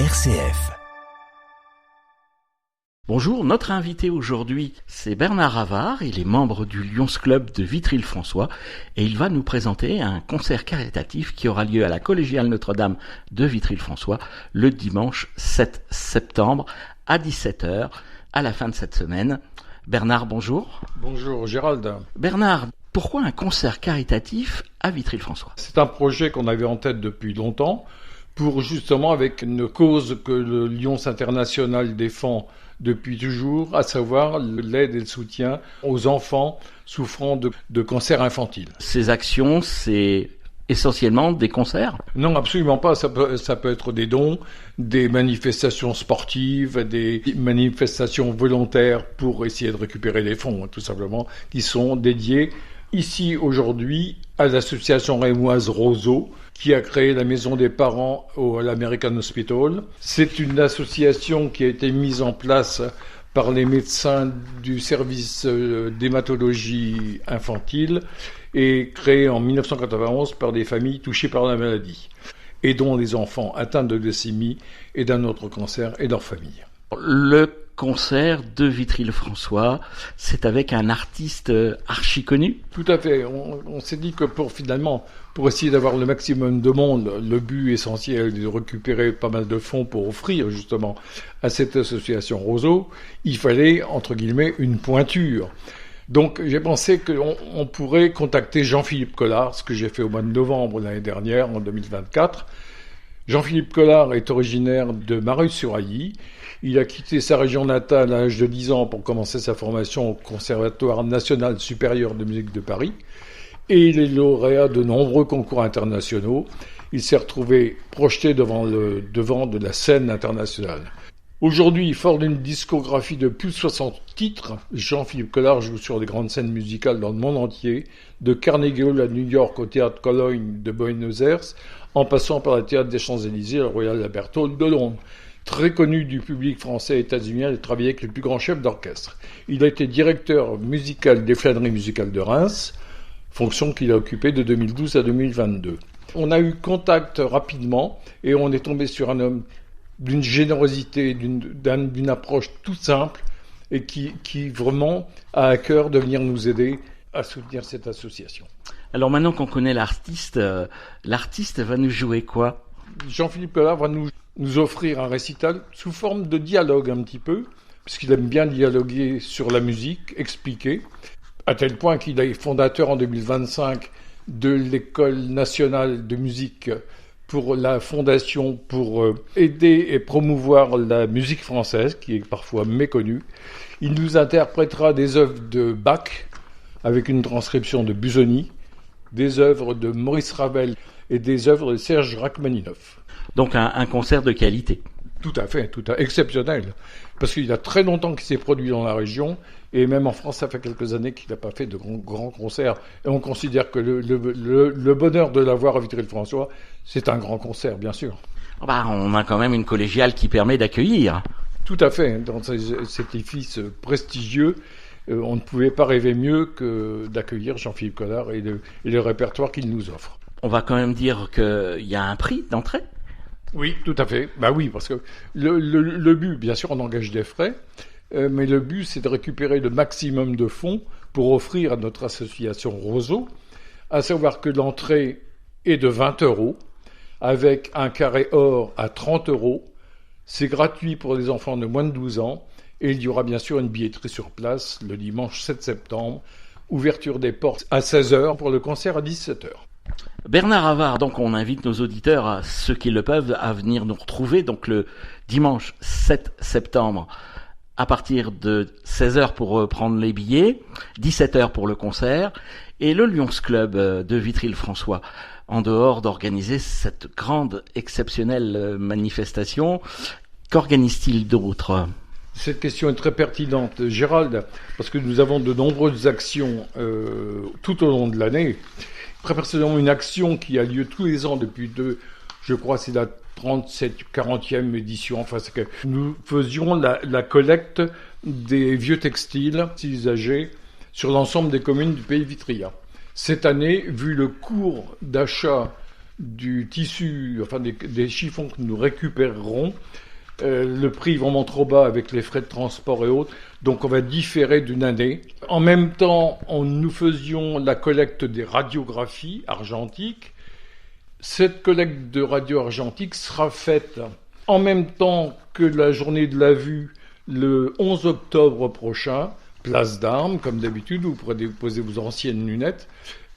RCF. Bonjour, notre invité aujourd'hui, c'est Bernard Havard. Il est membre du Lions Club de Vitry-le-François et il va nous présenter un concert caritatif qui aura lieu à la Collégiale Notre-Dame de Vitry-le-François le dimanche 7 septembre à 17h à la fin de cette semaine. Bernard, bonjour. Bonjour Gérald. Bernard, pourquoi un concert caritatif à Vitry-le-François ? C'est un projet qu'on avait en tête depuis longtemps pour justement avec une cause que le Lions International défend depuis toujours, à savoir l'aide et le soutien aux enfants souffrant de cancer infantile. Ces actions, c'est essentiellement des concerts ? Non, absolument pas. Ça peut être des dons, des manifestations sportives, des manifestations volontaires pour essayer de récupérer des fonds, tout simplement, qui sont dédiés ici aujourd'hui à l'association rémoise Roseau, qui a créé la maison des parents à l'American Hospital. C'est une association qui a été mise en place par les médecins du service d'hématologie infantile et créée en 1991 par des familles touchées par la maladie et dont les enfants atteints de leucémie et d'un autre cancer et leurs familles. Le concert de Vitry-le-François, c'est avec un artiste archi connu ? Tout à fait. On s'est dit que pour essayer d'avoir le maximum de monde, le but essentiel est de récupérer pas mal de fonds pour offrir justement à cette association Roseau, il fallait, entre guillemets, une pointure. Donc j'ai pensé qu'on pourrait contacter Jean-Philippe Collard, ce que j'ai fait au mois de novembre l'année dernière, en 2024. Jean-Philippe Collard est originaire de Mareuil-sur-Ailly. Il a quitté sa région natale à l'âge de 10 ans pour commencer sa formation au Conservatoire national supérieur de musique de Paris. Et il est lauréat de nombreux concours internationaux. Il s'est retrouvé projeté devant le devant de la scène internationale. Aujourd'hui, fort d'une discographie de plus de 60 titres, Jean-Philippe Collard joue sur des grandes scènes musicales dans le monde entier, de Carnegie Hall à New York au Théâtre Cologne de Buenos Aires, en passant par le Théâtre des Champs-Élysées et le Royal Albert Hall de Londres. Très connu du public français et états-unien, il a travaillé avec les plus grands chefs d'orchestre. Il a été directeur musical des Flâneries musicales de Reims, fonction qu'il a occupée de 2012 à 2022. On a eu contact rapidement et on est tombé sur un homme d'une générosité, d'une approche toute simple et qui vraiment a à cœur de venir nous aider à soutenir cette association. Alors maintenant qu'on connaît l'artiste va nous jouer quoi ? Jean-Philippe Collard va nous offrir un récital sous forme de dialogue un petit peu, puisqu'il aime bien dialoguer sur la musique, expliquer, à tel point qu'il est fondateur en 2025 de l'École nationale de musique pour la fondation pour aider et promouvoir la musique française, qui est parfois méconnue. Il nous interprétera des œuvres de Bach, avec une transcription de Busoni, des œuvres de Maurice Ravel et des œuvres de Serge Rachmaninoff. Donc un concert de qualité. Tout à fait, exceptionnel. Parce qu'il y a très longtemps qu'il s'est produit dans la région, et même en France, ça fait quelques années qu'il n'a pas fait de grands concerts. Et on considère que le bonheur de l'avoir à Vitry-le-François, c'est un grand concert, bien sûr. On a quand même une collégiale qui permet d'accueillir. Tout à fait. Dans cet édifice prestigieux, on ne pouvait pas rêver mieux que d'accueillir Jean-Philippe Collard et le répertoire qu'il nous offre. On va quand même dire qu'il y a un prix d'entrée ? Oui, tout à fait. Oui, parce que le but, bien sûr, on engage des frais, mais le but, c'est de récupérer le maximum de fonds pour offrir à notre association Roseau, à savoir que l'entrée est de 20 €, avec un carré or à 30 €. C'est gratuit pour les enfants de moins de 12 ans, et il y aura bien sûr une billetterie sur place le dimanche 7 septembre, ouverture des portes à 16h pour le concert à 17h. Bernard Havard, donc on invite nos auditeurs, ceux qui le peuvent, à venir nous retrouver donc le dimanche 7 septembre à partir de 16h pour prendre les billets, 17h pour le concert, et le Lions Club de Vitry-le-François, en dehors d'organiser cette grande, exceptionnelle manifestation. Qu'organise-t-il d'autre ? Cette question est très pertinente, Gérald, parce que nous avons de nombreuses actions tout au long de l'année. Très personnellement, une action qui a lieu tous les ans depuis je crois c'est la 40e édition. Enfin, c'est que nous faisions la collecte des vieux textiles usagés sur l'ensemble des communes du pays vitrien. Cette année, vu le cours d'achat du tissu, enfin des chiffons que nous récupérerons, le prix est vraiment trop bas avec les frais de transport et autres, donc on va différer d'une année. En même temps, nous faisions la collecte des radiographies argentiques. Cette collecte de radio argentique sera faite en même temps que la journée de la vue, le 11 octobre prochain, place d'Armes, comme d'habitude, vous pourrez déposer vos anciennes lunettes,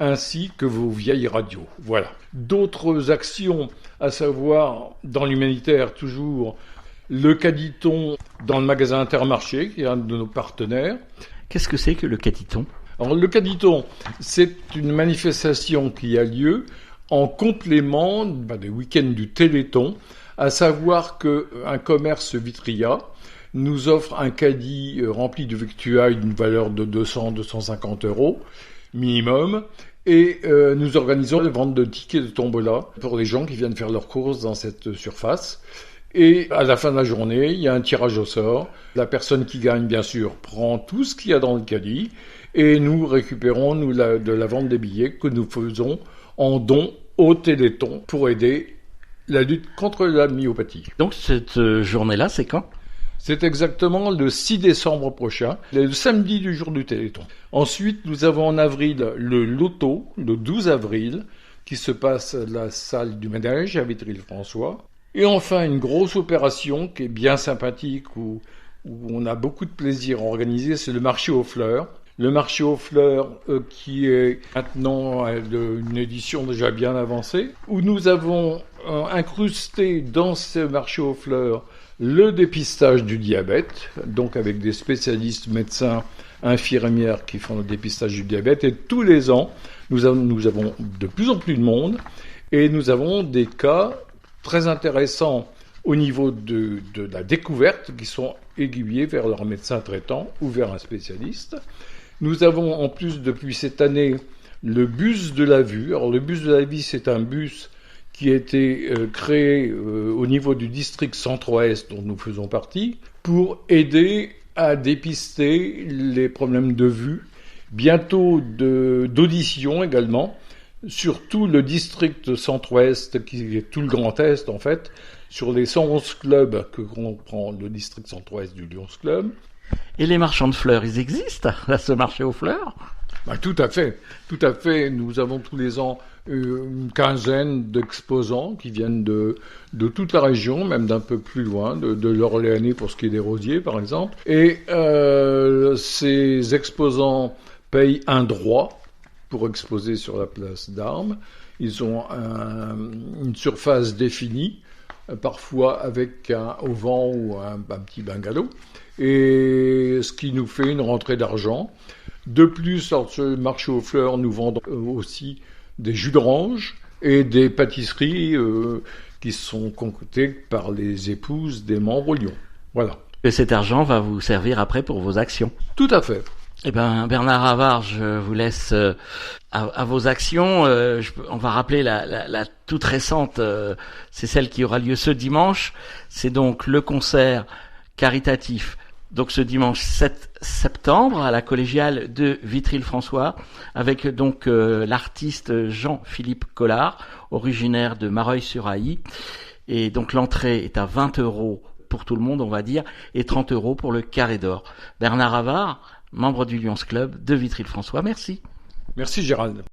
ainsi que vos vieilles radios. Voilà. D'autres actions, à savoir, dans l'humanitaire toujours, le Caditon dans le magasin Intermarché, qui est un de nos partenaires. Qu'est-ce que c'est que le Caditon ? Alors, le Caditon, c'est une manifestation qui a lieu en complément des week-ends du Téléthon, à savoir qu'un commerce Vitria nous offre un caddie rempli de victuailles d'une valeur de 200-250 € minimum, et nous organisons la vente de tickets de tombola pour les gens qui viennent faire leurs courses dans cette surface. Et à la fin de la journée, il y a un tirage au sort. La personne qui gagne, bien sûr, prend tout ce qu'il y a dans le caddie, et nous récupérons de la vente des billets que nous faisons en don au Téléthon pour aider la lutte contre la myopathie. Donc cette journée-là, c'est quand ? C'est exactement le 6 décembre prochain, le samedi du jour du Téléthon. Ensuite, nous avons en avril le loto, le 12 avril, qui se passe à la salle du Manège à Vitry-le-François. Et enfin, une grosse opération qui est bien sympathique, où on a beaucoup de plaisir à organiser, c'est le marché aux fleurs. Le marché aux fleurs qui est maintenant une édition déjà bien avancée, où nous avons incrusté dans ce marché aux fleurs le dépistage du diabète, donc avec des spécialistes médecins, infirmières qui font le dépistage du diabète. Et tous les ans, nous avons de plus en plus de monde, et nous avons des cas très intéressants au niveau de la découverte, qui sont aiguillés vers leur médecin traitant ou vers un spécialiste. Nous avons en plus, depuis cette année, le bus de la vue. Alors le bus de la vue, c'est un bus qui a été créé au niveau du district centre-ouest dont nous faisons partie, pour aider à dépister les problèmes de vue, bientôt d'audition également, surtout le district centre-ouest, qui est tout le Grand Est en fait, sur les 111 clubs que comprend le district centre-ouest du Lions Club. Et les marchands de fleurs, ils existent, là, ce marché aux fleurs ? Tout à fait, tout à fait. Nous avons tous les ans une quinzaine d'exposants qui viennent de toute la région, même d'un peu plus loin, de l'Orléanais pour ce qui est des rosiers par exemple. Et ces exposants payent un droit pour exposer sur la place d'Armes. Ils ont une surface définie, parfois avec un auvent ou un petit bungalow, et ce qui nous fait une rentrée d'argent. De plus, lors de ce marché aux fleurs, nous vendons aussi des jus d'orange et des pâtisseries qui sont concoctées par les épouses des membres Lyon. Voilà. Et cet argent va vous servir après pour vos actions. Tout à fait. Eh ben, Bernard Havard, je vous laisse à vos actions. On va rappeler la toute récente, c'est celle qui aura lieu ce dimanche. C'est donc le concert caritatif, donc ce dimanche 7 septembre à la collégiale de Vitry-le-François, avec donc l'artiste Jean-Philippe Collard, originaire de Mareuil-sur-Ailly. Et donc l'entrée est à 20 € pour tout le monde, on va dire, et 30 € pour le carré d'or. Bernard Havard, membre du Lions Club de Vitry-le-François, merci. Merci Gérald.